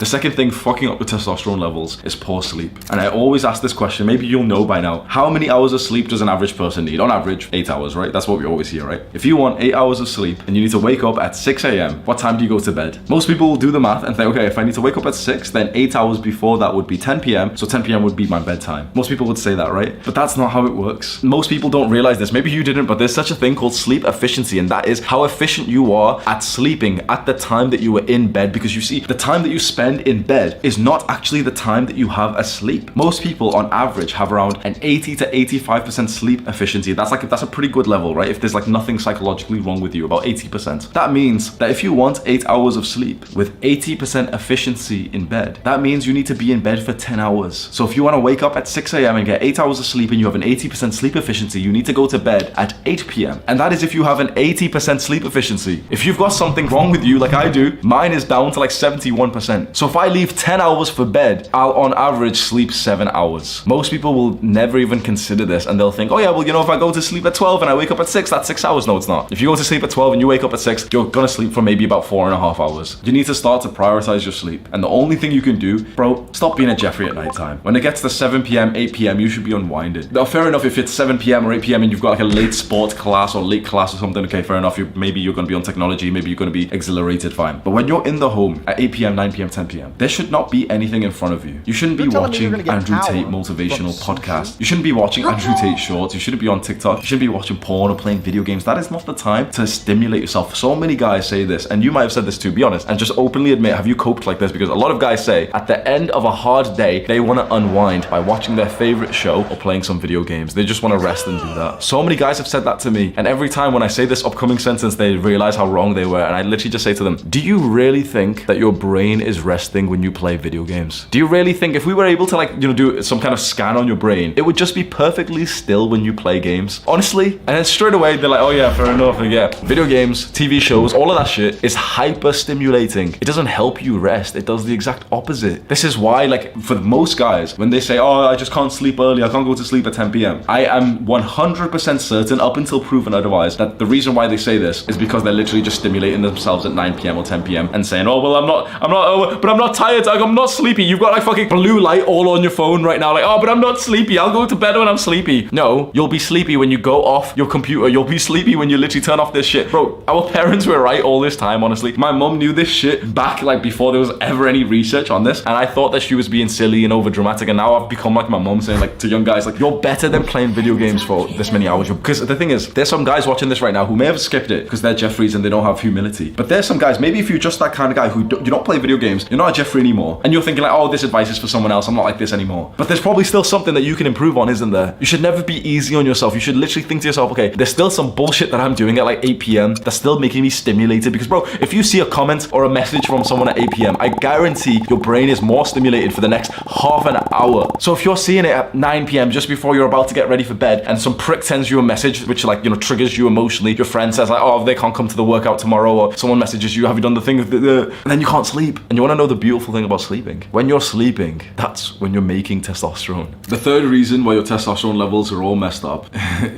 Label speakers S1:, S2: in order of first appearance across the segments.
S1: The second thing fucking up with testosterone levels is poor sleep. And I always ask this question, maybe you'll know by now. How many hours of sleep does an average person need? On average, 8 hours, right? That's what we always hear, right? If you want 8 hours of sleep and you need to wake up at 6 a.m., what time do you go to bed? Most people will do the math and think, okay, if I need to wake up at 6, then 8 hours before that would be 10 p.m. So 10 p.m. would be my bedtime. Most people would say that, right? But that's not how it works. Most people don't realize this. Maybe you didn't, but there's such a thing called sleep efficiency, and that is how efficient you are at sleeping at the time that you were in bed. Because you see, the time that you spend in bed is not actually the time that you have asleep. Most people on average have around an 80 to 85% sleep efficiency. That's a pretty good level, right? If there's like nothing psychologically wrong with you, about 80%. That means that if you want 8 hours of sleep with 80% efficiency in bed, that means you need to be in bed for 10 hours. So if you want to wake up at 6 a.m. and get 8 hours of sleep and you have an 80% sleep efficiency, you need to go to bed at 8 p.m. And that is if you have an 80% sleep efficiency. If you've got something wrong with you like I do, mine is down to like 71%. So if I leave 10 hours for bed, I'll on average sleep 7 hours. Most people will never even consider this, and they'll think, oh yeah, well, you know, if I go to sleep at 12 and I wake up at 6, that's 6 hours. No, it's not. If you go to sleep at 12 and you wake up at 6, you're gonna sleep for maybe about 4.5 hours. You need to start to prioritize your sleep. And the only thing you can do, bro, stop being a Jeffrey at night time. When it gets to 7 p.m., 8 p.m., you should be unwinded. Now, fair enough, if it's 7 p.m. or 8 p.m. and you've got like a late sports class or late class or something, okay, fair enough. Maybe you're gonna be on technology, maybe you're gonna be exhilarated, fine. But when you're in the home at 8 p.m., 9 p.m., 10 p.m., there should not be anything in front of you. You shouldn't be watching Andrew Tate motivational podcasts. You shouldn't be watching Andrew Tate shorts. You shouldn't be on TikTok. You shouldn't be watching porn or playing video games. That is not the time to stimulate yourself. So many guys say this, and you might have said this too, be honest, and just openly admit, have you coped like this? Because a lot of guys say at the end of a hard day, they want to unwind by watching their favorite show or playing some video games. They just want to rest and do that. So many guys have said that to me, and every time when I say this upcoming sentence, they realize how wrong they were, and I literally just say to them, do you really think that your brain is resting when you play video games? Do you really think if we were able to like, you know, do some kind of scan on your brain, it would just be perfectly still when you play games? Honestly? And then straight away, they're like, oh yeah, fair enough. Like, yeah, video games, TV shows, all of that shit is hyper stimulating. It doesn't help you rest. It does the exact opposite. This is why, like, for most guys, when they say, oh, I just can't sleep early, I can't go to sleep at 10 p.m. I am 100% certain, up until proven otherwise, that the reason why they say this is because they're literally just stimulating themselves at 9 p.m. or 10 p.m. and saying, oh, well, but I'm not tired, I'm not sleepy. You've got like fucking blue light all on your phone right now. Like, oh, but I'm not sleepy. I'll go to bed when I'm sleepy. No, you'll be sleepy when you go off your computer. You'll be sleepy when you literally turn off this shit. Bro, our parents were right all this time, honestly. My mom knew this shit back like before there was ever any research on this. And I thought that she was being silly and over dramatic. And now I've become like my mom saying like to young guys, like, you're better than playing video games for this many hours. Because the thing is, there's some guys watching this right now who may have skipped it because they're Jeffreys and they don't have humility. But there's some guys, maybe if you're just that kind of guy who you don't play video games, you're not a Jeffrey anymore. And you're thinking like, oh, this advice is for someone else. I'm not like this anymore. But there's probably still something that you can improve on, isn't there? You should never be easy on yourself. You should literally think to yourself, okay, there's still some bullshit that I'm doing at like 8 p.m. that's still making me stimulated. Because bro, if you see a comment or a message from someone at 8 p.m., I guarantee your brain is more stimulated for the next half an hour. So if you're seeing it at 9 p.m. just before you're about to get ready for bed and some prick sends you a message which like, you know, triggers you emotionally, your friend says like, oh, they can't come to the workout tomorrow, or someone messages you, have you done the thing, and then you can't sleep. And you want to know the beautiful thing about sleeping? When you're sleeping, that's when you're making testosterone. The third reason why your testosterone levels are all messed up,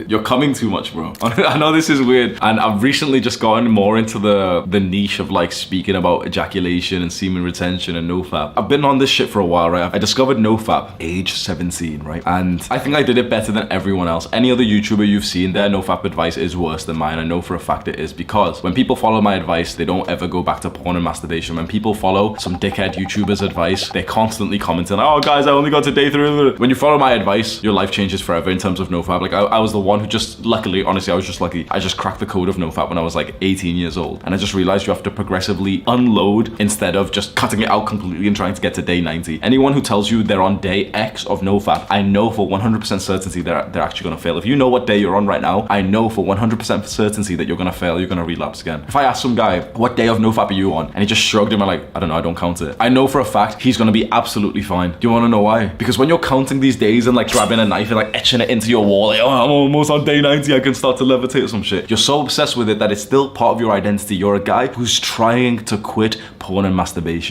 S1: you're coming too much, bro. I know this is weird, and I've recently just gotten more into the niche of like speaking about ejaculation and semen retention and nofap. I've been on this shit for a while, right? I discovered nofap age 17, right? And I think I did it better than everyone else. Any other YouTuber you've seen, their nofap advice is worse than mine. I know for a fact it is, because when people follow my advice, they don't ever go back to porn and masturbation. When people follow some dickhead YouTuber's advice, they're constantly commenting, oh guys, I only got to day 3. When you follow my advice, your life changes forever in terms of nofap. Like I was the one who just, luckily, honestly, I was just lucky. I just cracked the code of nofap when I was like 18 years old. And I just realized you have to progressively unload instead of just cutting it out completely and trying to get to day 90. Anyone who tells you they're on day X of nofap, I know for 100% certainty they're actually gonna fail. If you know what day you're on right now, I know for 100% certainty that you're gonna fail, you're gonna relapse again. If I ask some guy, what day of nofap are you on? And he just shrugged him, I'm like, I don't know, I don't count it. I know for a fact he's gonna be absolutely fine. Do you wanna know why? Because when you're counting these days and like grabbing a knife and like etching it into your wall, like, oh, I'm almost on day 90, I can start to levitate or some shit. You're so obsessed with it that it's still part of your identity. You're a guy who's trying to quit porn and masturbation.